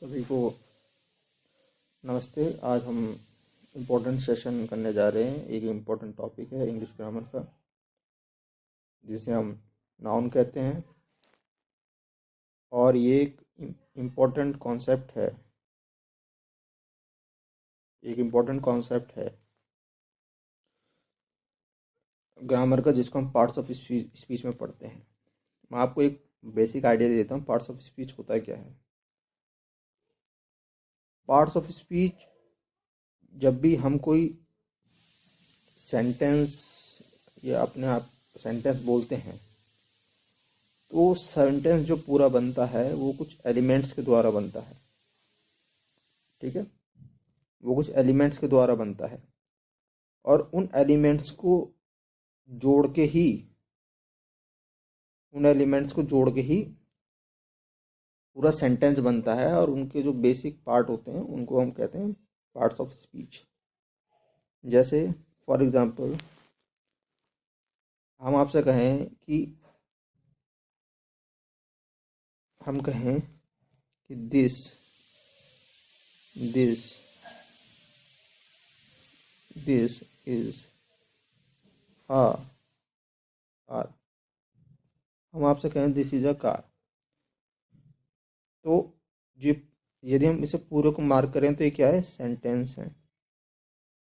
सभी को नमस्ते। आज हम इम्पोर्टेंट सेशन करने जा रहे हैं। एक इम्पोर्टेंट टॉपिक है इंग्लिश ग्रामर का, जिसे हम नाउन कहते हैं। और ये एक इम्पोर्टेंट कॉन्सेप्ट है, ग्रामर का, जिसको हम पार्ट्स ऑफ स्पीच में पढ़ते हैं। मैं आपको एक बेसिक आइडिया दे देता हूँ पार्ट्स ऑफ स्पीच होता है क्या है। पार्ट्स ऑफ स्पीच, जब भी हम कोई सेंटेंस या अपने आप सेंटेंस बोलते हैं, तो सेंटेंस जो पूरा बनता है वो कुछ एलिमेंट्स के द्वारा बनता है। ठीक है, वो कुछ एलिमेंट्स के द्वारा बनता है और उन एलिमेंट्स को जोड़ के ही पूरा सेंटेंस बनता है। और उनके जो बेसिक पार्ट होते हैं उनको हम कहते हैं पार्ट्स ऑफ स्पीच। जैसे फॉर एग्जांपल, हम आपसे कहें कि दिस इज अ कार। हम आपसे कहें दिस इज अ कार, तो जी यदि हम इसे पूरे को मार्क करें तो ये क्या है? सेंटेंस है।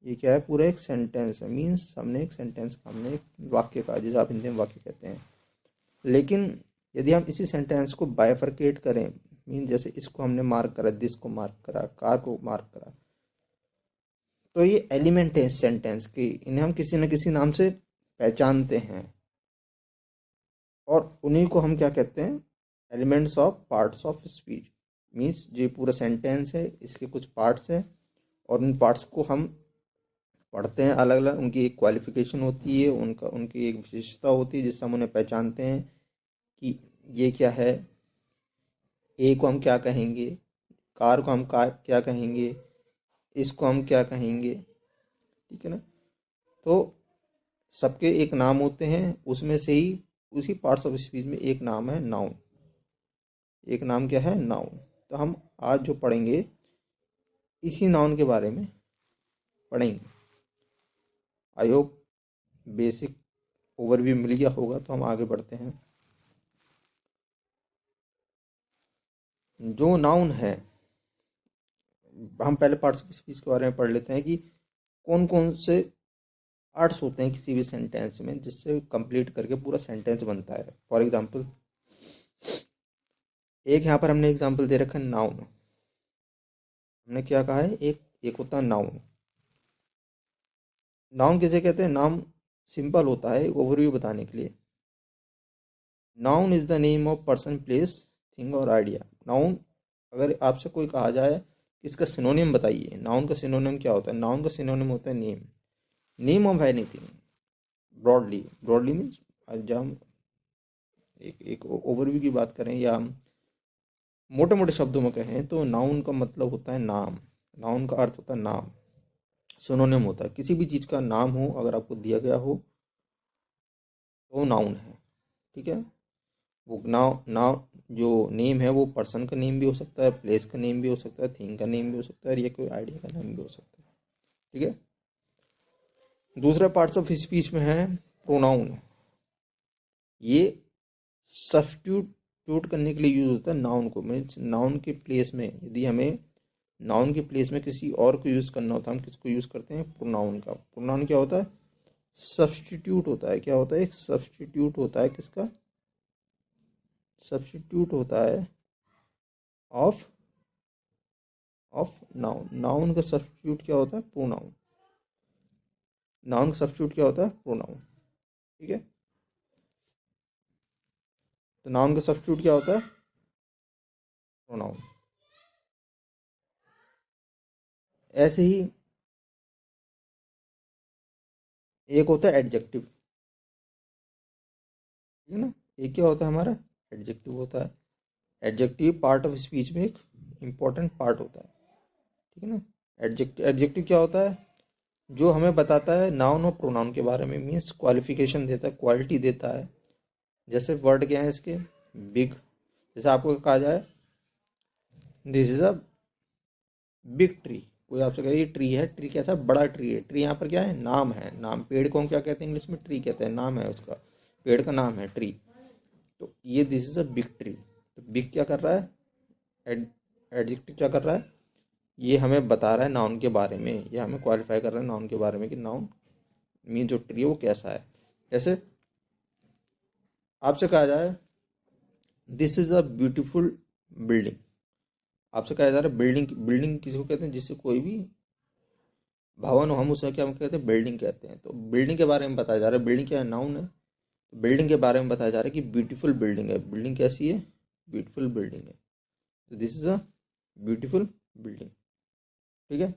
ये क्या है? पूरा एक सेंटेंस है। मीन्स हमने एक सेंटेंस, हमने एक वाक्य कहा, जिसे आप हिंदी में वाक्य कहते हैं। लेकिन यदि हम इसी सेंटेंस को बाइफरकेट करें, मीन जैसे इसको हमने मार्क करा, दिस को मार्क करा, कार को मार्क करा, तो ये एलिमेंट है इस सेंटेंस की। इन्हें हम किसी न किसी नाम से पहचानते हैं और उन्हीं को हम क्या कहते हैं? Elements of parts of speech. Means जो पूरा सेंटेंस है, इसके कुछ पार्ट्स हैं और उन पार्ट्स को हम पढ़ते हैं अलग अलग। उनकी एक क्वालिफिकेशन होती है, उनकी एक विशेषता होती है, जिससे हम उन्हें पहचानते हैं कि ये क्या है। ए को हम क्या कहेंगे, कार को हम क्या कहेंगे, इसको हम क्या कहेंगे। ठीक है ना? तो सबके एक नाम होते हैं, उसमें से ही उसी पार्ट्स ऑफ स्पीच में एक नाम है नाउन। एक नाम क्या है? नाउन। तो हम आज जो पढ़ेंगे इसी नाउन के बारे में पढ़ेंगे। आई होप बेसिक ओवरव्यू मिल गया होगा। तो हम आगे बढ़ते हैं। जो नाउन है, हम पहले पार्ट्स ऑफ स्पीच के बारे में पढ़ लेते हैं कि कौन कौन से पार्ट्स होते हैं किसी भी सेंटेंस में, जिससे कंप्लीट करके पूरा सेंटेंस बनता है। फॉर एग्जांपल, एक यहाँ पर हमने एग्जांपल दे रखा है नाउन। हमने क्या कहा है? एक होता है नाउन। नाउन किसे कहते हैं? नाम सिंपल होता है, एक ओवरव्यू बताने के लिए। Noun is the name of person, place, thing और आइडिया। नाउन, अगर आपसे कोई कहा जाए कि इसका सिनोनिम बताइए, नाउन का सिनोनिम क्या होता है? नाउन का सिनोनिम होता है name of anything. Broadly means, जब हम एक ओवरव्यू की बात करें या हम मोटे मोटे शब्दों में कहें, तो नाउन का मतलब होता है नाम। नाउन का अर्थ होता है नाम। सिनोनिम होता है किसी भी चीज़ का नाम हो, अगर आपको दिया गया हो तो नाउन है। ठीक है? वो नाव जो नेम है, वो पर्सन का नेम भी हो सकता है, प्लेस का नेम भी हो सकता है, थिंग का नेम भी हो सकता है, या कोई आइडिया का नाम भी हो सकता है। ठीक है? दूसरा पार्ट्स ऑफ स्पीच में है प्रोनाउन। ये सब्स्टिट्यूट करने के लिए यूज होता है नाउन को। मीन्स नाउन के प्लेस में, यदि हमें नाउन के प्लेस में किसी और को यूज करना होता है, हम किसको यूज करते हैं? प्रोनाउन का। प्रोनाउन क्या होता है? सब्स्टिट्यूट होता है। क्या होता है? एक सब्स्टिट्यूट होता है। किसका? सब्स्टिट्यूट होता है ऑफ नाउन। नाउन का सब्स्टिट्यूट क्या होता है? प्रोनाउन। नाउन का सब्स्टिट्यूट क्या होता है? प्रोनाउन। ठीक है? तो नाउन का सब्स्टिट्यूट क्या होता है? प्रोनाउन। ऐसे ही एक होता है एडजेक्टिव। ठीक है ना? एक क्या होता है हमारा? एडजेक्टिव होता है। एडजेक्टिव पार्ट ऑफ स्पीच में एक इंपॉर्टेंट पार्ट होता है। ठीक है ना? एडजेक्टिव क्या होता है? जो हमें बताता है नाउन और प्रोनाउन के बारे में। मीन्स क्वालिफिकेशन देता है, क्वालिटी देता है। जैसे वर्ड क्या है इसके? बिग। जैसे आपको कहा जाए this is a big tree, कोई आपसे कहे ये ट्री है, ट्री कैसा, बड़ा ट्री है, ट्री यहाँ पर क्या है, नाम है, नाम, पेड़ को हम क्या कहते हैं इंग्लिश में, ट्री कहते हैं, नाम है उसका, पेड़ का नाम है ट्री। तो ये this is a big tree. तो बिग क्या कर रहा है, एडजेक्टिव क्या कर रहा है, ये हमें बता रहा है नाउन के बारे में, ये हमें क्वालिफाई कर रहा है नाउन के बारे में कि नाउन मीन जो ट्री है वो कैसा है। जैसे आपसे कहा जाए this is a beautiful building, आपसे कहा जा रहा है बिल्डिंग, बिल्डिंग किसी को कहते हैं जिससे कोई भी भवन हो, हम उसे क्या कहते हैं, बिल्डिंग कहते हैं। तो बिल्डिंग के बारे में बताया जा रहा है, बिल्डिंग क्या है, नाउन है, तो बिल्डिंग के बारे में बताया जा रहा है कि ब्यूटीफुल बिल्डिंग है, बिल्डिंग कैसी है, ब्यूटीफुल बिल्डिंग है। तो this is a beautiful building, ठीक है।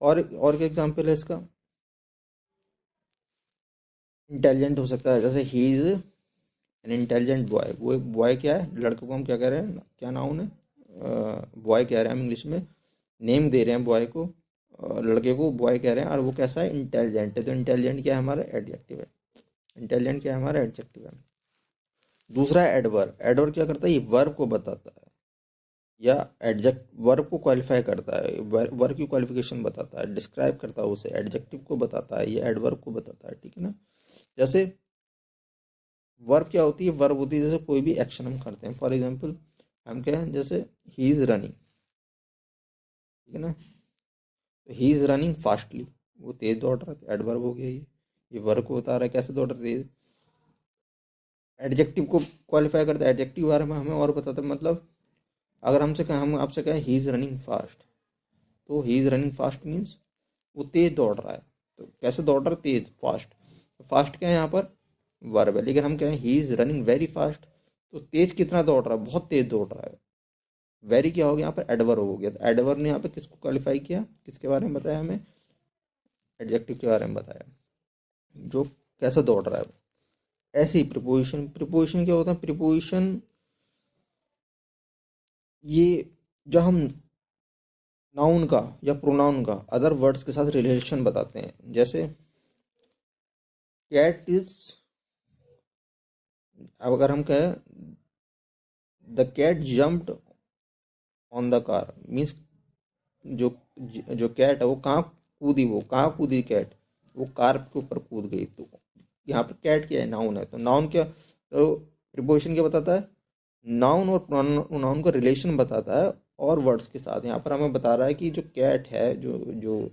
और क्या एग्जाम्पल है इसका, इंटेलिजेंट हो सकता है, जैसे he is an intelligent boy, वो एक बॉय क्या है, लड़के को हम क्या कह रहे हैं, क्या नाउन है, बॉय कह रहे हैं हम इंग्लिश में, नेम दे रहे हैं बॉय को, लड़के को बॉय कह रहे हैं, और वो कैसा है, इंटेलिजेंट है। तो इंटेलिजेंट क्या है हमारा, एडजेक्टिव है, इंटेलिजेंट क्या है हमारा, एडजेक्टिव है। दूसरा है एडवर्ब, एडवर्ब क्या करता है, ये वर्ब को बताता है, या एडजेक्ट वर्ब को क्वालिफाई करता है, वर्ब की क्वालिफिकेशन बताता है, डिस्क्राइब करता है उसे, एडजेक्टिव को बताता है, ये एडवर्ब को बताता है, ठीक है ना। जैसे वर्ब क्या होती है, वर्ब होती है जैसे कोई भी एक्शन हम करते हैं, फॉर एग्जांपल हम क्या है, जैसे ही इज रनिंग, ठीक है ना, तो ही इज रनिंग फास्टली, वो तेज दौड़ रहा है, एडवर्ब हो गया ये वर्ब को बता रहा है कैसे दौड़ रहा है, तेज। एडजेक्टिव को क्वालिफाई करता है, एडजेक्टिव बारे में हमें और बताता है, मतलब अगर हमसे कहें, हम आपसे कहें ही इज रनिंग फास्ट, तो he is running fast means वो तेज दौड़ रहा है। तो कैसे दौड़ रहा है, तेज, फास्ट। तो फास्ट क्या है यहाँ पर, वर्ब है। लेकिन हम कहें he is running very fast, तो तेज कितना दौड़ रहा है, बहुत तेज दौड़ रहा है। वेरी क्या हो गया यहाँ पर, एडवर्ब हो गया। तो एडवर्ब ने यहाँ पे किसको क्वालिफाई किया, किसके बारे में बताया हमें, एडजेक्टिव के बारे में बताया, जो कैसे दौड़ रहा है वो। ऐसे ही प्रिपोजिशन, प्रिपोजिशन क्या होता है, प्रिपोजिशन ये जब हम नाउन का या प्रोनाउन का अदर वर्ड्स के साथ रिलेशन बताते हैं। जैसे कैट इज, अब अगर हम कहें the cat jumped on the car, means जो जो कैट है वो कहाँ कूदी, वो कहाँ कूदी कैट, वो कार के ऊपर कूद गई। तो यहाँ पर कैट क्या है, नाउन है। तो नाउन क्या, तो प्रिपोजिशन क्या बताता है, नाउन और प्रोनाउन का रिलेशन बताता है और वर्ड्स के साथ। यहाँ पर हमें बता रहा है कि जो कैट है, जो जो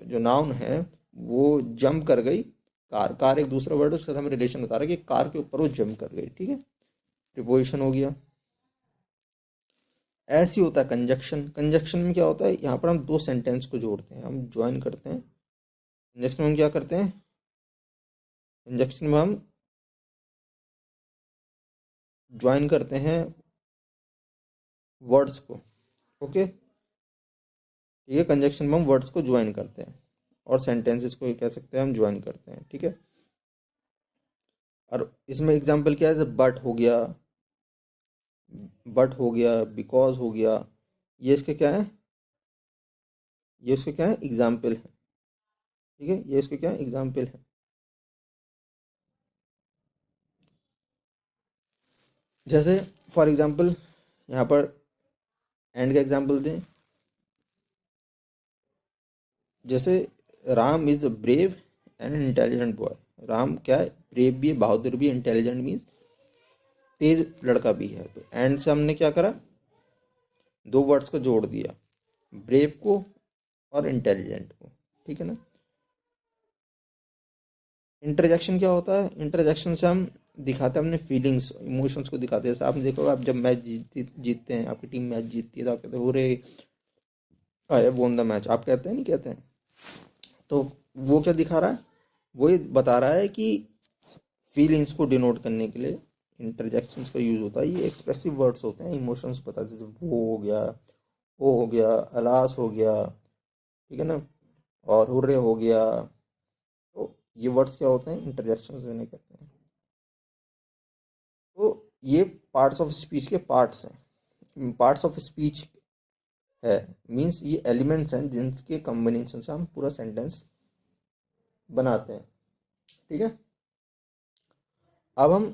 जो नाउन है वो जंप कर गई कार, कार एक दूसरा वर्ड है, उसके साथ हमें रिलेशन बता रहा है कि कार के ऊपर वो जंप कर गई, ठीक है। प्रिपोजिशन हो गया। ऐसे ही होता है कंजक्शन, कंजक्शन में क्या होता है, यहाँ पर हम दो सेंटेंस को जोड़ते हैं, हम ज्वाइन करते हैं। कंजक्शन में हम क्या करते हैं, कंजक्शन में हम ज्वाइन करते हैं वर्ड्स को, ओके, ठीक है। कंजक्शन में हम वर्ड्स को ज्वाइन करते हैं और सेंटेंसेस को ये कह सकते हैं हम ज्वाइन करते हैं, ठीक है। और इसमें एग्जांपल क्या है, जैसे बट हो गया, बट हो गया, बिकॉज हो गया, ये इसके क्या है, ये इसके क्या है, एग्जाम्पल है, ठीक है, ये इसके क्या है, एग्जाम्पल है। जैसे फॉर एग्जाम्पल यहाँ पर एंड का एग्जाम्पल दें, जैसे Ram is brave and intelligent boy, Ram क्या है, ब्रेव भी है, बहादुर भी है, इंटेलिजेंट मीन्स तेज लड़का भी है। तो एंड से हमने क्या करा, दो वर्ड्स को जोड़ दिया, ब्रेव को और इंटेलिजेंट को, ठीक है ना। इंटरजेक्शन क्या होता है, इंटरजेक्शन से हम दिखाते हैं अपने फीलिंग्स, इमोशंस को दिखाते हैं। जैसे आपने देखो, आप जब मैच जीतते हैं, आपकी टीम मैच जीतती है, तो आप कहते हैं रे आई वोन द मैच, आप कहते हैं नहीं कहते हैं। तो वो क्या दिखा रहा है, वो ये बता रहा है कि फीलिंग्स को डिनोट करने के लिए इंटरजेक्शंस का यूज होता है। ये एक्सप्रेसिव वर्ड्स होते हैं, इमोशंस बताते हैं, जैसे वो हो गया, ओ हो गया, अलास हो गया, ठीक है ना, और हुर्रे हो गया। तो ये वर्ड्स क्या होते हैं, इंटरजेक्शंस देने कहते हैं। तो ये पार्ट्स ऑफ स्पीच के पार्ट्स हैं, पार्ट्स ऑफ स्पीच है, मीन्स ये एलिमेंट्स हैं जिनके कॉम्बिनेशन से हम पूरा सेंटेंस बनाते हैं, ठीक है। अब हम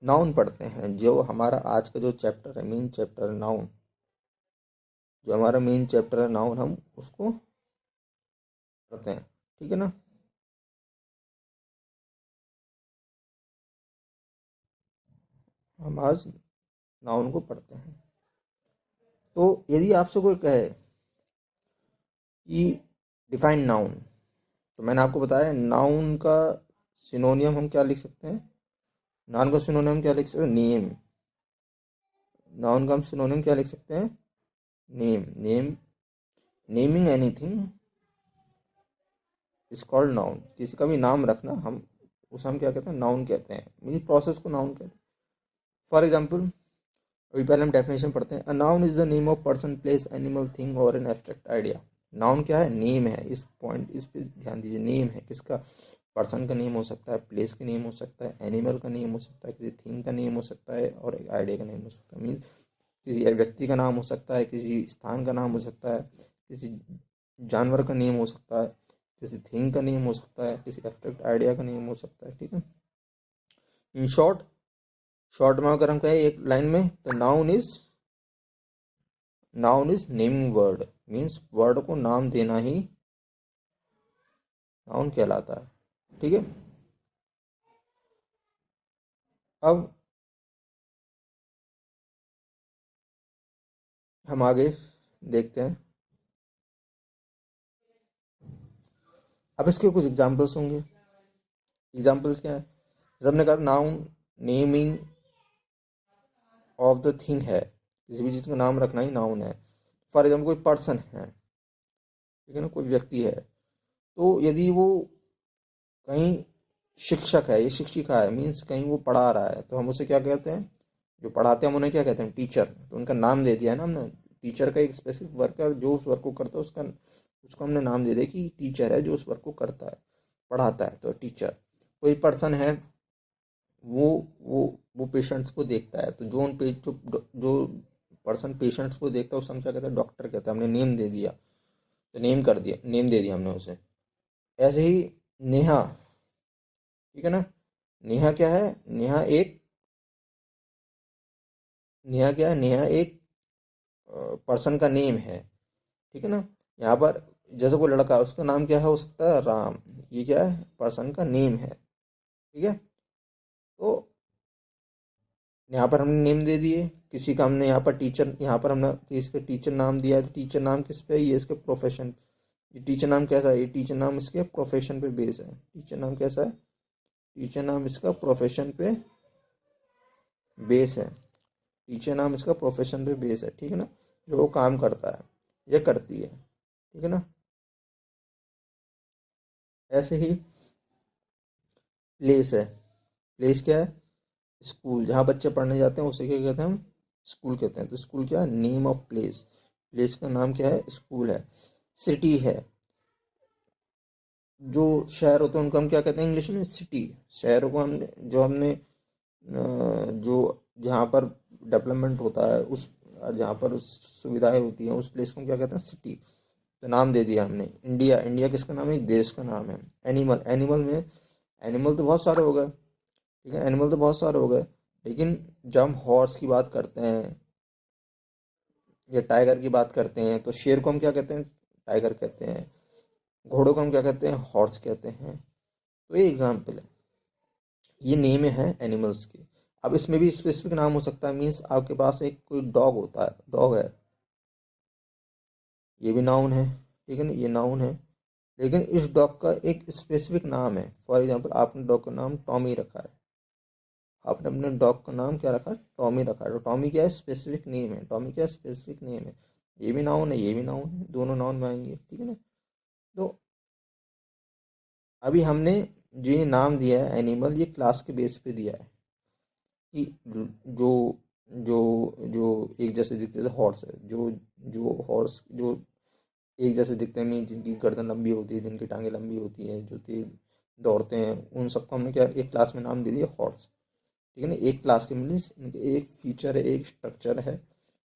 नाउन पढ़ते हैं। जो हमारा आज का जो चैप्टर है, मेन चैप्टर नाउन, जो हमारा मेन चैप्टर है नाउन, हम उसको पढ़ते हैं। ठीक है ना। हम आज नाउन को पढ़ते हैं। तो यदि आपसे कोई कहे कि डिफाइन नाउन, तो मैंने आपको बताया नाउन का सिनोनियम हम क्या लिख सकते हैं। नाउन का सिनोनियम क्या लिख सकते हैं? नेम। नाउन का हम सिनोनियम क्या लिख सकते हैं? Name. Naming anything is called noun. किसी का भी नाम रखना, हम उसे हम क्या कहते हैं? नाउन कहते हैं। मीन प्रोसेस को नाउन कहते हैं। फॉर एग्जाम्पल, अभी पहले हम डेफिनेशन पढ़ते हैं। A noun is the name of person, place, animal, thing और एन एब्स्ट्रैक्ट आइडिया। नाउन क्या है? नेम है। इस पे ध्यान दीजिए। नेम है किसका? पर्सन का नेम हो सकता है, प्लेस का नेम हो सकता है, एनिमल का नेम हो सकता है, किसी थिंग का नेम हो सकता है और एक आइडिया का नेम हो सकता है। मीन्स किसी व्यक्ति का नाम हो सकता है, किसी स्थान का नाम हो सकता है, किसी जानवर का नेम हो सकता है, किसी थिंग का नेम हो सकता है, किसी एब्स्ट्रैक्ट आइडिया का नेम हो सकता है। ठीक है। इन शॉर्ट, शॉर्ट में अगर हम कहें एक लाइन में, तो noun is naming word. Means word को नाम देना ही नाउन कहलाता है। ठीक है। अब हम आगे देखते हैं। अब इसके कुछ एग्जाम्पल्स होंगे। एग्जाम्पल्स क्या है? जब हमने कहा noun naming of the thing है, किसी भी चीज़ का नाम रखना ही नाउन है। फॉर एग्जाम्पल, कोई पर्सन है, ठीक है ना, कोई व्यक्ति है, तो यदि वो कहीं शिक्षक है, ये शिक्षिका है, मीन्स कहीं वो पढ़ा रहा है, तो हम उसे क्या कहते हैं? जो पढ़ाते हैं हम उन्हें क्या कहते हैं? टीचर। तो उनका नाम दे दिया है ना हमने। टीचर का एक स्पेसिफिक वर्कर जो उस वर्क को करता है, उसका उसको हमने नाम दे दिया कि टीचर है जो उस वर्क को करता है, पढ़ाता है, तो टीचर। कोई पर्सन है, वो वो वो पेशेंट्स को देखता है, तो जो उन पे जो पर्सन पेशेंट्स को देखता है उसे हम क्या कहते हैं? डॉक्टर कहते हैं। हमने नेम दे दिया, तो नेम कर दिया, नेम दे दिया हमने उसे। ऐसे ही नेहा, ठीक है ना। नेहा क्या है? नेहा क्या है? नेहा एक पर्सन का नेम है। ठीक है ना। यहाँ पर जैसे कोई लड़का है, उसका नाम क्या है? हो सकता है राम। ये क्या है? पर्सन का नेम है। ठीक है। तो यहाँ पर हमने नेम दे दिए किसी का। हमने यहाँ पर टीचर, यहाँ पर हमने किसी का टीचर नाम दिया है, तो टीचर नाम किस पे है? ये इसके प्रोफेशन। ये टीचर नाम कैसा है? ये टीचर नाम इसके प्रोफेशन पे बेस है। टीचर नाम कैसा है? टीचर नाम इसका प्रोफेशन पे बेस है। टीचर नाम इसका प्रोफेशन पे बेस है। ठीक है ना। जो वो काम करता है या करती है। ठीक है ना। ऐसे ही प्लेस है। प्लेस क्या है? स्कूल। जहाँ बच्चे पढ़ने जाते हैं उसे क्या कहते हैं? हम स्कूल कहते हैं। तो स्कूल क्या है? Name of place. प्लेस का नाम क्या है? स्कूल है। सिटी है। जो शहर होते हैं उनको हम क्या कहते हैं इंग्लिश में? सिटी। शहरों को हमने जो हमने जो जहाँ पर डेवलपमेंट होता है, उस जहाँ पर उस सुविधाएं होती हैं, उस प्लेस को हम क्या कहते हैं? सिटी। तो नाम दे दिया हमने। इंडिया, इंडिया किसका नाम है? एक देश का नाम है। एनिमल, एनिमल में एनिमल तो बहुत सारे हो गए। ठीक है, एनिमल तो बहुत सारे हो गए, लेकिन जब हम हॉर्स की बात करते हैं या टाइगर की बात करते हैं, तो शेर को हम क्या कहते हैं? टाइगर कहते हैं। घोड़ों को हम क्या कहते हैं? हॉर्स कहते हैं। तो ये एग्जाम्पल है, ये नेम है एनिमल्स की। अब इसमें भी स्पेसिफिक नाम हो सकता है। मीन्स आपके पास एक कोई डॉग होता है, डॉग है, ये भी नाउन है। ठीक है ना, ये नाउन है। लेकिन इस डॉग का एक स्पेसिफिक नाम है। फॉर एग्जाम्पल, आपने डॉग का नाम टॉमी रखा है। आपने अपने डॉग का नाम क्या रखा है? टॉमी रखा है। तो टॉमी क्या है? स्पेसिफिक नेम है। टॉमी क्या है? स्पेसिफिक नेम है। ये भी नाउन है, ये भी नाउन है, दोनों नाउन में आएंगे। ठीक है ना। तो अभी हमने जो ये नाम दिया है एनिमल, ये क्लास के बेस पे दिया है कि जो जो जो एक जैसे दिखते हैं, हॉर्स है, जो जो हॉर्स जो एक जैसे दिखते हैं, मीन जिनकी गर्दन लंबी होती है, जिनकी टांगे लंबी होती है, जो तेज दौड़ते हैं, उन सबको हमने क्या एक क्लास में नाम दे दिया? हॉर्स। ठीक है ना। एक क्लास के मीन्स एक फीचर है, एक स्ट्रक्चर है,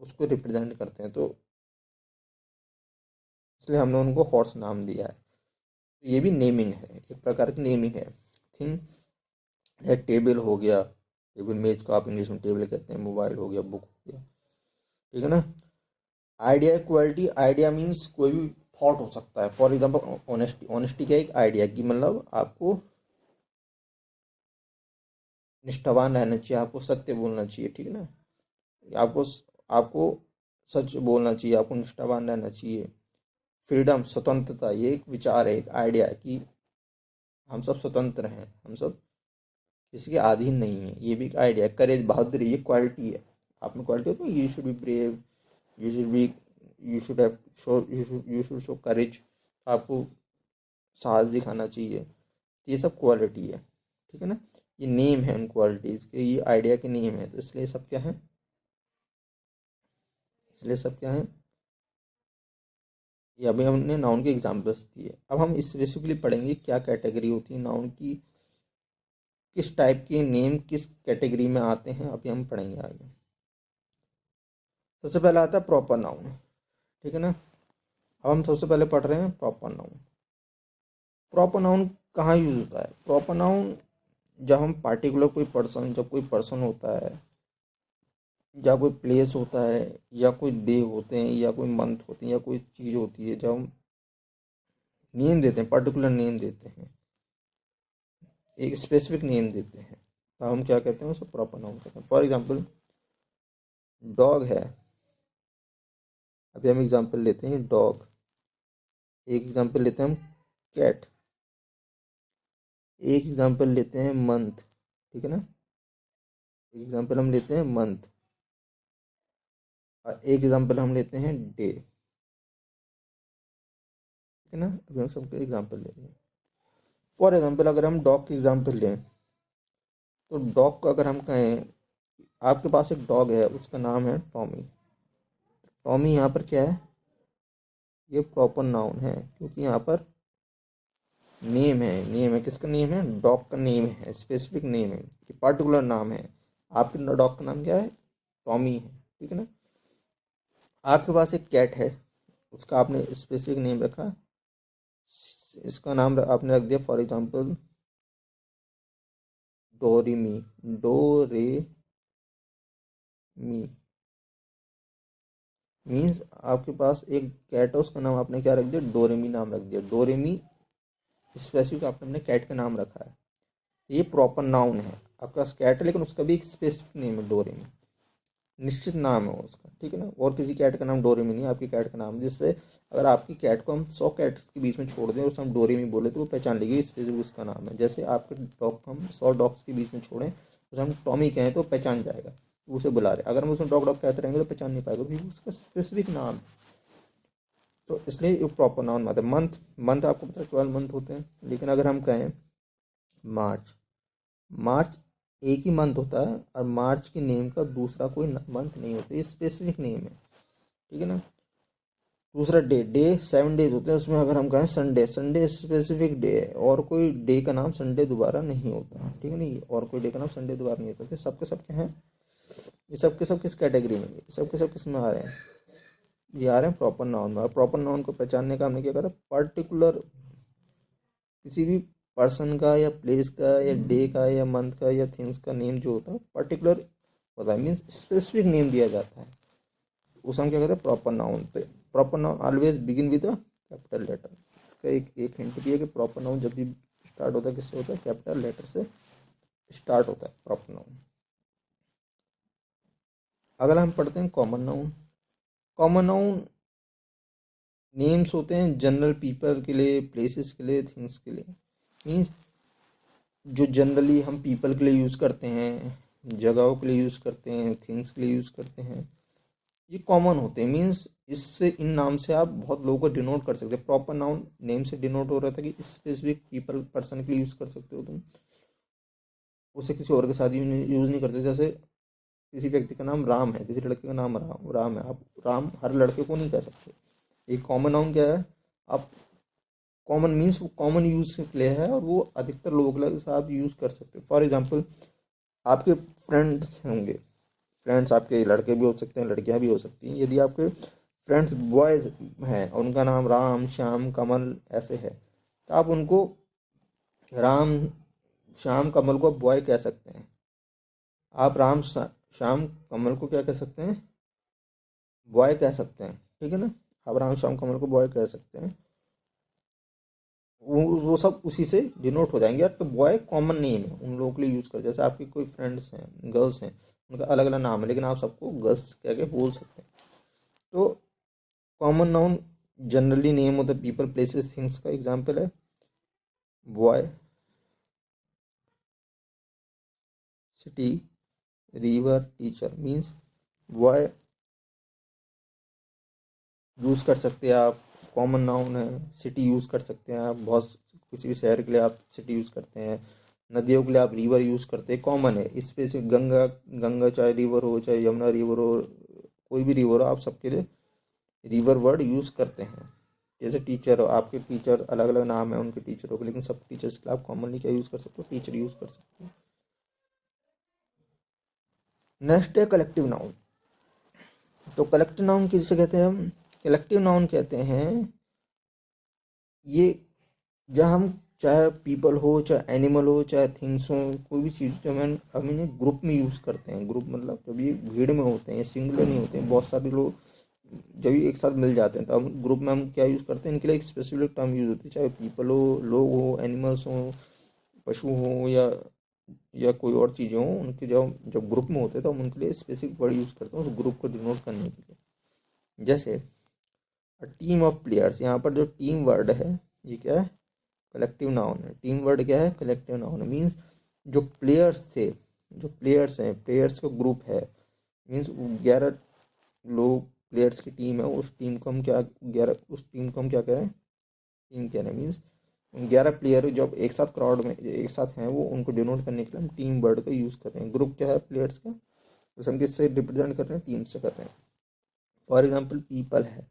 उसको रिप्रेजेंट करते हैं, तो इसलिए हमने उनको हॉर्स नाम दिया है। तो ये भी नेमिंग है, एक प्रकार की नेमिंग है। थिंग या टेबल हो गया, टेबल मेज को आप इंग्लिश में टेबल कहते हैं, मोबाइल हो गया, बुक हो गया, ठीक है ना। आइडिया क्वालिटी, आइडिया मीन्स कोई भी थॉट हो सकता है। फॉर एग्जाम्पल ऑनेस्टी, ऑनेस्टी क्या एक आइडिया की मतलब आपको निष्ठावान रहना चाहिए, आपको सत्य बोलना चाहिए, ठीक है ना। आपको आपको सच बोलना चाहिए, आपको निष्ठावान रहना चाहिए। फ्रीडम, स्वतंत्रता, ये एक विचार है, एक आइडिया है कि हम सब स्वतंत्र हैं, हम सब किसी के अधीन नहीं है, ये भी एक आइडिया है। करेज, बहादुरी, ये क्वालिटी है। आप में क्वालिटी होती है, you should be brave, you should be, you should have show, you should show courage, आपको साहस दिखाना चाहिए। ये सब क्वालिटी है, ठीक है ना। ये नेम है उन क्वालिटीज़ के, ये आइडिया के नेम है, तो इसलिए सब क्या है, इसलिए सब क्या है, ये अभी हमने नाउन के एग्जाम्पल्स दिए। अब हम इस बेसिकली पढ़ेंगे क्या कैटेगरी होती है नाउन की, किस टाइप के नेम किस कैटेगरी में आते हैं, अभी हम पढ़ेंगे आगे। सबसे पहले आता है प्रॉपर नाउन, ठीक है ना। अब हम सबसे पहले पढ़ रहे हैं प्रॉपर नाउन। प्रॉपर नाउन कहाँ यूज होता है? प्रॉपर नाउन जब हम पार्टिकुलर कोई पर्सन, जब कोई पर्सन होता है या कोई प्लेस होता है या कोई डे होते हैं या कोई मंथ होते हैं या कोई चीज़ होती है, जब हम नेम देते हैं, पर्टिकुलर नेम देते हैं, एक स्पेसिफिक नेम देते हैं, तो हम क्या कहते हैं, उसे प्रॉपर नाउन कहते हैं। फॉर एग्जांपल डॉग है, अभी हम एग्जांपल लेते हैं डॉग। एक एग्जांपल लेते हैं हम कैट, एक एग्जांपल लेते हैं मंथ, ठीक है ना। एक एग्जांपल हम लेते हैं मंथ और एक एग्जांपल हम लेते हैं डे, ठीक है ना। अभी हम सबके एग्जांपल ले रहे हैं। फॉर एग्जांपल अगर हम डॉग की एग्जांपल लें, तो डॉग को अगर हम कहें, आपके पास एक डॉग है, उसका नाम है टॉमी। टॉमी यहाँ पर क्या है, ये प्रॉपर नाउन है, क्योंकि यहाँ पर नेम है, नेम है, किसका नेम है, डॉग का नेम है, स्पेसिफिक नेम है, पर्टिकुलर नाम है। आपके डॉग का नाम क्या है, टॉमी है, ठीक है ना। आपके पास एक कैट है, उसका आपने स्पेसिफिक नेम रखा, इसका नाम आपने रख दिया फॉर एग्जांपल डोरेमी, डोरेमी मीन्स आपके पास एक कैट है, उसका नाम आपने क्या रख दिया, डोरेमी नाम रख दिया। डोरेमी स्पेसिफिक आपने अपने कैट का नाम रखा है, ये प्रॉपर नाउन है। आपके पास कैट है लेकिन उसका भी एक स्पेसिफिक नेम है डोरेमी, निश्चित नाम है उसका, ठीक है ना। और किसी कैट का नाम डोरेमी नहीं है, आपकी कैट का नाम, जिससे अगर आपकी कैट को हम 100 कैट्स के बीच में छोड़ दें और उसे हम डोरेमी बोले तो वो पहचान लेगी स्पेसिफिक उसका नाम है। जैसे आपके डॉग को हम 100 डॉग्स के बीच में छोड़ें, उसे हम टॉमी कहें तो पहचान जाएगा उसे बुला रहे। अगर हम उसमें डॉग डॉग कहते रहेंगे तो पहचान नहीं पाएगा, क्योंकि उसका स्पेसिफिक नाम है। तो इसलिए ये प्रॉपर नाउन मतलब मंथ, मंथ आपको पता है 12 मंथ होते हैं, लेकिन अगर हम कहें मार्च, मार्च एक ही मंथ होता है और मार्च के नेम का दूसरा कोई मंथ नहीं होता, ये स्पेसिफिक नेम है, ठीक है ना। दूसरा डे, डे 7 डेज होते हैं, उसमें अगर हम कहें संडे, संडे स्पेसिफिक डे है, और कोई डे का नाम संडे दोबारा नहीं होता, ठीक है नहीं, और कोई डे का नाम संडे दोबारा नहीं होता। तो सबके सब क्या हैं, ये सबके सब किस कैटेगरी में, ये सबके सब किस में आ रहे हैं, ये आ रहे हैं प्रॉपर नाउन में। और प्रॉपर नाउन को पहचानने का हमने क्या कहा था, पर्टिकुलर किसी भी पर्सन का या प्लेस का या डे का या मंथ का या थिंग्स का नेम जो होता है पर्टिकुलर होता है, मीन्स स्पेसिफिक नेम दिया जाता है, उसे हम क्या कहते हैं प्रॉपर नाउन। तो proper noun always begin with a capital letter. इसका एक हिंट भी है कि प्रॉपर नाउन जब भी स्टार्ट होता है किससे होता है, कैपिटल लेटर से स्टार्ट होता है प्रॉपर नाउन। अगला हम पढ़ते हैं common noun. Common noun names होते हैं जनरल पीपल के लिए, प्लेसेस के लिए, थिंग्स के लिए, मीन्स जो जनरली हम पीपल के लिए यूज़ करते हैं, जगहों के लिए यूज़ करते हैं, थिंग्स के लिए यूज़ करते हैं, ये कॉमन होते हैं। मीन्स इससे, इन नाम से आप बहुत लोगों को डिनोट कर सकते हैं। प्रॉपर नाउन नेम से डिनोट हो रहा था कि स्पेसिफिक पीपल पर्सन के लिए यूज़ कर सकते हो तुम, उसे किसी और के साथ यूज़ नहीं कर सकते। जैसे किसी व्यक्ति का नाम राम है, किसी लड़के का नाम राम राम है, आप राम हर लड़के को नहीं कह सकते। एक कॉमन नाउन क्या है, आप कॉमन मीन्स वो कॉमन यूज के लिए है और वो अधिकतर लोगों के साथ यूज़ कर सकते हो। फॉर एग्जांपल आपके फ्रेंड्स होंगे, फ्रेंड्स आपके लड़के भी हो सकते हैं, लड़कियां भी हो सकती हैं। यदि आपके फ्रेंड्स बॉयज हैं और उनका नाम राम, श्याम, कमल ऐसे है, तो आप उनको राम श्याम कमल को बॉय कह सकते हैं। आप श्याम कमल को क्या कह सकते हैं? बॉय कह सकते हैं, ठीक है ना। आप राम श्याम कमल को बॉय कह सकते हैं। वो सब उसी से डिनोट हो जाएंगे। तो बॉय कॉमन नेम है, उन लोगों के लिए यूज़ कर, जैसे आपके कोई फ्रेंड्स हैं, गर्ल्स हैं, उनका अलग अलग नाम है, लेकिन आप सबको गर्ल्स कह के बोल सकते हैं। तो common noun generally name of the people places things का एग्जाम्पल है boy, city, river, teacher. Means boy use कर सकते हैं आप, कॉमन नाउन है। सिटी यूज़ कर सकते हैं आप, बहुत किसी भी शहर के लिए आप सिटी यूज़ करते हैं। नदियों के लिए आप रिवर यूज़ करते हैं, कॉमन है। इस पे से गंगा, गंगा चाहे रिवर हो, चाहे यमुना रिवर हो, कोई भी रिवर हो, आप सबके लिए रिवर वर्ड यूज़ करते हैं। जैसे टीचर हो, आपके टीचर अलग अलग नाम है उनके टीचरों के, लेकिन सब टीचर्स के लिए आप कॉमनली क्या यूज़ कर सकते हो? टीचर यूज़ कर सकते हो। नेक्स्ट है कलेक्टिव नाउन। तो कलेक्टिव नाउन किसे कहते हैं हम? कलेक्टिव नाउन कहते हैं ये जहाँ हम, चाहे पीपल हो, चाहे एनिमल हो, चाहे थिंग्स हो, कोई भी चीज़ जब हम इन्हें ग्रुप में यूज़ करते हैं। ग्रुप मतलब जब ये भीड़ में होते हैं, सिंगुलर नहीं होते हैं, बहुत सारे लोग जब ये एक साथ मिल जाते हैं, तो हम ग्रुप में हम क्या यूज़ करते हैं? इनके लिए एक स्पेसिफिक टर्म यूज़ होती है, चाहे पीपल हो, लोग हो, एनिमल्स हो, पशु हो, या कोई और चीज़ें हों। उनके जब जब ग्रुप में होते हैं तो हम उनके लिए स्पेसिफिक वर्ड यूज़ करते हैं उस ग्रुप को डिनोट करने के लिए। जैसे टीम ऑफ प्लेयर्स, यहाँ पर जो टीम वर्ड है ये क्या है? कलेक्टिव नाउन है। टीम वर्ड क्या है? कलेक्टिव नाउन है। मीन्स जो प्लेयर्स थे, जो प्लेयर्स हैं, प्लेयर्स का ग्रुप है, मीन्स 11 लोग प्लेयर्स की टीम है। उस टीम को हम क्या, 11, उस टीम को हम क्या कह रहे हैं? टीम कह रहे हैं। मीन्स 11 प्लेयर जब एक साथ क्राउड में एक साथ हैं, वो उनको डिनोट करने के लिए हम टीम वर्ड का यूज़ करते हैं। ग्रुप क्या है प्लेयर्स का, तो हम किससे रिप्रेजेंट कर रहे हैं? टीम से कर रहे हैं। फॉर एग्जाम्पल पीपल है,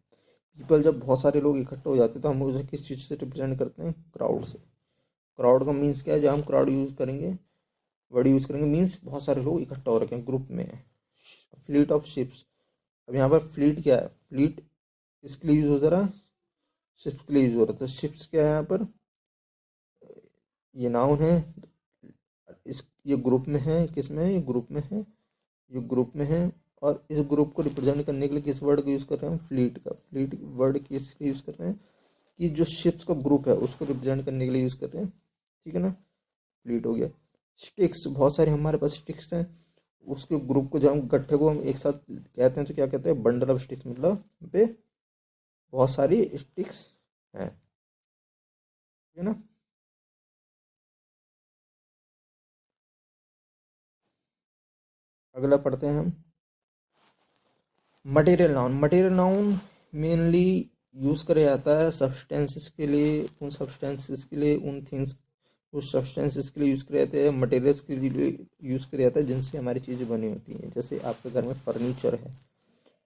पीपल जब बहुत सारे लोग इकट्ठे हो जाते हैं तो हम उसे किस चीज़ से रिप्रेजेंट करते हैं? क्राउड से। क्राउड का मीन्स क्या है? जब हम क्राउड यूज़ करेंगे, वर्ड यूज़ करेंगे, मीन्स बहुत सारे लोग इकट्ठा हो रखे हैं, ग्रुप में है। फ्लीट ऑफ शिप्स, अब यहाँ पर फ्लीट क्या है? फ्लीट किसके लिए यूज़ हो रहा है? शिप्स के लिए यूज़ हो रहा है। तो शिप्स क्या है यहाँ पर? ये नाउन है। इस ये ग्रुप में है, किस में है? ये ग्रुप में है, ये ग्रुप में है। और इस ग्रुप को रिप्रेजेंट करने के लिए किस वर्ड का यूज़ कर रहे हैं हम? फ्लीट का। फ्लीट वर्ड किस लिए यूज़ कर रहे हैं? कि जो शिप्स का ग्रुप है उसको रिप्रेजेंट करने के लिए यूज़ कर रहे हैं, ठीक है ना। फ्लीट हो गया। स्टिक्स, बहुत सारे हमारे पास स्टिक्स हैं, उसके ग्रुप को जब हम गट्ठे को हम एक साथ कहते हैं तो क्या कहते हैं? Bundle of sticks. मतलब पे बहुत सारी स्टिक्स हैं, ठीक है ना। अगला पढ़ते हैं हम material noun. Material noun mainly use किया जाता है सब्सटेंसेस के लिए, उन सब्सटेंसेस के लिए, उन थिंग्स, उस सब्सटेंसेस के लिए यूज़ किया जाता है, मटेरियल्स के लिए यूज़ किया जाता है जिनसे हमारी चीज़ें बनी होती हैं। जैसे आपके घर में फर्नीचर है,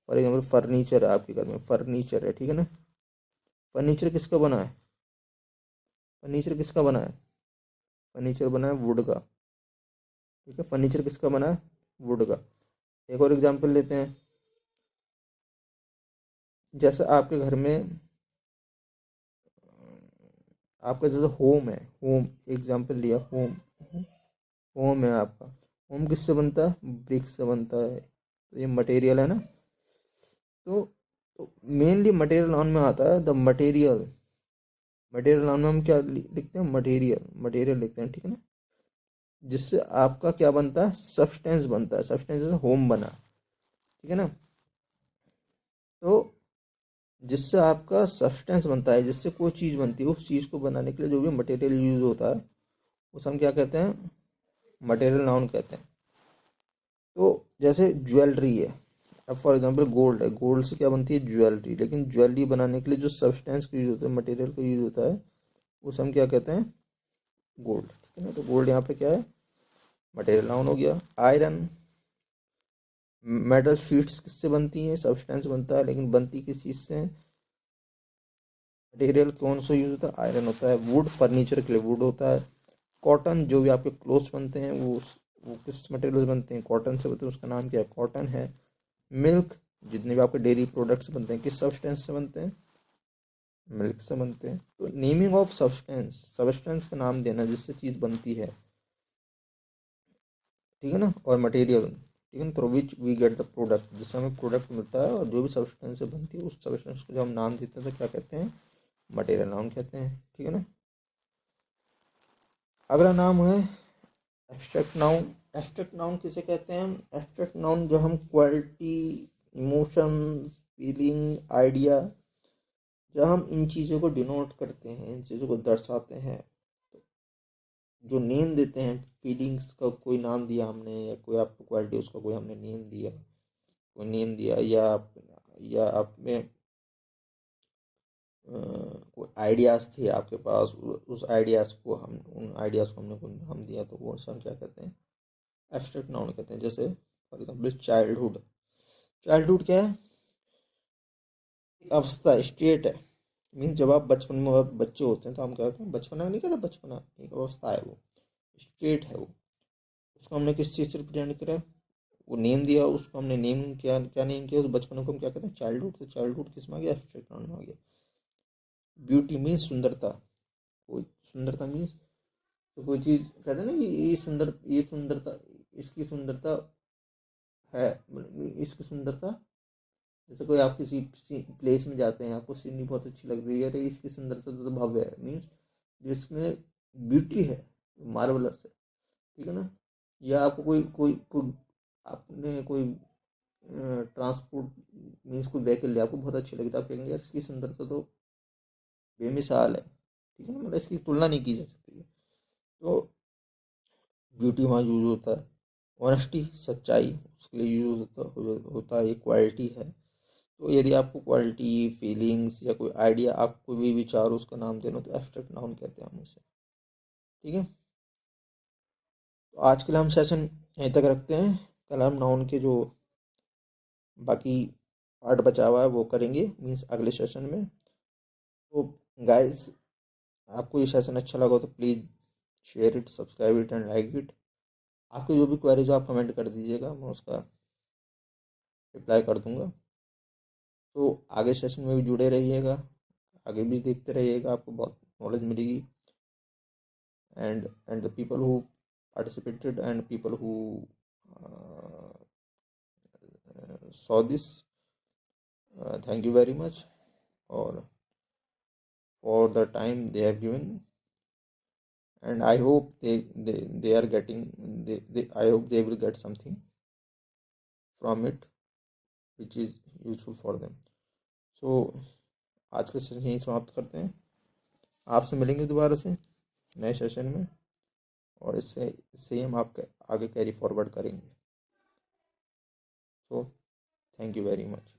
फॉर एग्जाम्पल फर्नीचर है, आपके घर में फर्नीचर है, ठीक है ना। फर्नीचर किसका बना है? फर्नीचर किसका बना है? फर्नीचर बना है वुड का, ठीक है। फर्नीचर किसका बना है? वुड का। एक और एग्जांपल लेते हैं, जैसे आपके घर में, आपका जैसे होम है, होम एग्जांपल लिया, होम, होम है आपका। होम किससे बनता है? ब्रिक से बनता है। तो ये मटेरियल है ना। तो मेनली मटेरियल नाउन में आता है द मटेरियल। मटेरियल नाउन में हम क्या लिखते हैं? मटेरियल, मटेरियल लिखते हैं, ठीक है ना। जिससे आपका क्या बनता है? सब्सटेंस बनता है। सब्सटेंस जैसे होम बना, ठीक है ना। तो जिससे आपका सब्सटेंस बनता है, जिससे कोई चीज़ बनती है, उस चीज़ को बनाने के लिए जो भी मटेरियल यूज़ होता है उसे हम क्या कहते हैं? मटेरियल नाउन कहते हैं। तो जैसे ज्वेलरी है, अब फॉर एग्जांपल गोल्ड है, गोल्ड से क्या बनती है? ज्वेलरी। लेकिन ज्वेलरी बनाने के लिए जो सब्सटेंस का यूज़ होता है, मटेरियल का यूज़ होता है, उसे हम क्या कहते हैं? गोल्ड, ठीक है ना। तो गोल्ड यहाँ पे क्या है? मटेरियल नाउन हो गया। आयरन, मेटल शीट्स किससे बनती हैं? सब्सटेंस बनता है, लेकिन बनती किस चीज़ से है? मटेरियल कौन सा यूज होता है? आयरन होता है। वुड, फर्नीचर के लिए वुड होता है। कॉटन, जो भी आपके क्लोथ्स बनते हैं वो किस मटेरियल से बनते हैं? कॉटन से बनते हैं, उसका नाम क्या है? कॉटन है। मिल्क, जितने भी आपके डेयरी प्रोडक्ट्स बनते हैं किस सब्सटेंस से बनते हैं? मिल्क से बनते हैं। तो नेमिंग ऑफ सब्सटेंस, सब्सटेंस का नाम देना जिससे चीज़ बनती है, ठीक है ना, और मटेरियल, ठीक है ना, through which we get the product, जिससे हमें प्रोडक्ट मिलता है, और जो भी सब्सटेंस से बनती है उस सब्सटेंस को जो हम नाम देते हैं तो क्या कहते हैं, मटेरियल नाउन कहते हैं, ठीक है ना। अगला नाम है एब्स्ट्रैक्ट नाउन। एब्स्ट्रैक्ट नाउन किसे कहते हैं? एब्स्ट्रैक्ट नाउन जो हम क्वालिटी, इमोशन, फीलिंग, आइडिया, जब हम इन चीज़ों को डिनोट करते हैं, इन चीज़ों को दर्शाते हैं, जो नेम देते हैं, फीलिंग्स का कोई नाम दिया हमने, या कोई आपको क्वालिटी उसका कोई हमने नेम दिया, कोई नेम दिया, या आप में कोई आइडियाज़ थे आपके पास, उस आइडियाज़ को हम, उन आइडियाज़ को हमने कोई नाम दिया, तो वो सब क्या कहते हैं, एब्स्ट्रैक्ट नाउन कहते हैं। जैसे फॉर एग्जाम्पल चाइल्डहुड। चाइल्डहुड क्या है? एक अवस्था, स्टेट है। मीन्स जब आप बचपन में आप बच्चे होते हैं तो हम क्या कहते हैं, बचपना नहीं कहते, बचपना एक अवस्था है, वो स्टेट है वो। उसको हमने किस चीज़ से रिप्रेजेंट करा, वो नेम दिया, उसको हमने नेम क्या क्या नेम किया, उस बचपन को हम क्या कहते हैं, चाइल्डहुड। तो चाइल्डहुड किस में आ गया, एब्स्ट्रैक्ट नाउन में आ गया। ब्यूटी मीन्स सुंदरता, कोई सुंदरता मीन्स, तो कोई चीज़ कहते हैं ना कि ये सुंदर, ये सुंदरता, इसकी सुंदरता है, मतलब इसकी सुंदरता, जैसे कोई आप किसी प्लेस में जाते हैं, आपको सीनरी बहुत अच्छी लग रही है, अरे इसकी सुंदरता तो भव्य है, मीन्स जिसमें ब्यूटी है, मार्वलस है, ठीक है ना। या आपको कोई कोई कोई आपने कोई ट्रांसपोर्ट मीन्स कोई व्हीकल लिया, आपको बहुत अच्छी लगी, तो आप कहेंगे यार इसकी सुंदरता तो बेमिसाल है, ठीक है ना, मतलब इसकी तुलना नहीं की जा सकती है। तो ब्यूटी वहाँ यूज होता है। ऑनेस्टी, सच्चाई, उसके लिए यूज होता है, एक क्वालिटी है। तो यदि आपको क्वालिटी, फीलिंग्स या कोई आइडिया, आपको भी विचार उसका नाम देना, तो एब्स्ट्रैक्ट नाउन कहते हैं हम उसे, ठीक है। तो आज के लिए हम सेशन यहीं तक रखते हैं। कल हम नाउन के जो बाकी पार्ट बचा हुआ है वो करेंगे, मीन्स अगले सेशन में। तो गाइस, आपको ये सेशन अच्छा लगा तो please share it, subscribe it and like it. आपको जो भी क्वेरीज हो आप कमेंट कर दीजिएगा, मैं उसका रिप्लाई कर दूंगा। तो आगे सेशन में भी जुड़े रहिएगा, आगे भी देखते रहिएगा, आपको बहुत नॉलेज मिलेगी। and the people who participated and people who saw this, thank you very much, or for the time they have given, and I hope they are getting, I hope they will get something from it which is useful for them. So आज का session यहीं समाप्त करते हैं, आपसे मिलेंगे दोबारा से नए सेशन में, और इससे हम आपके आगे कैरी फॉरवर्ड करेंगे। So thank you very much.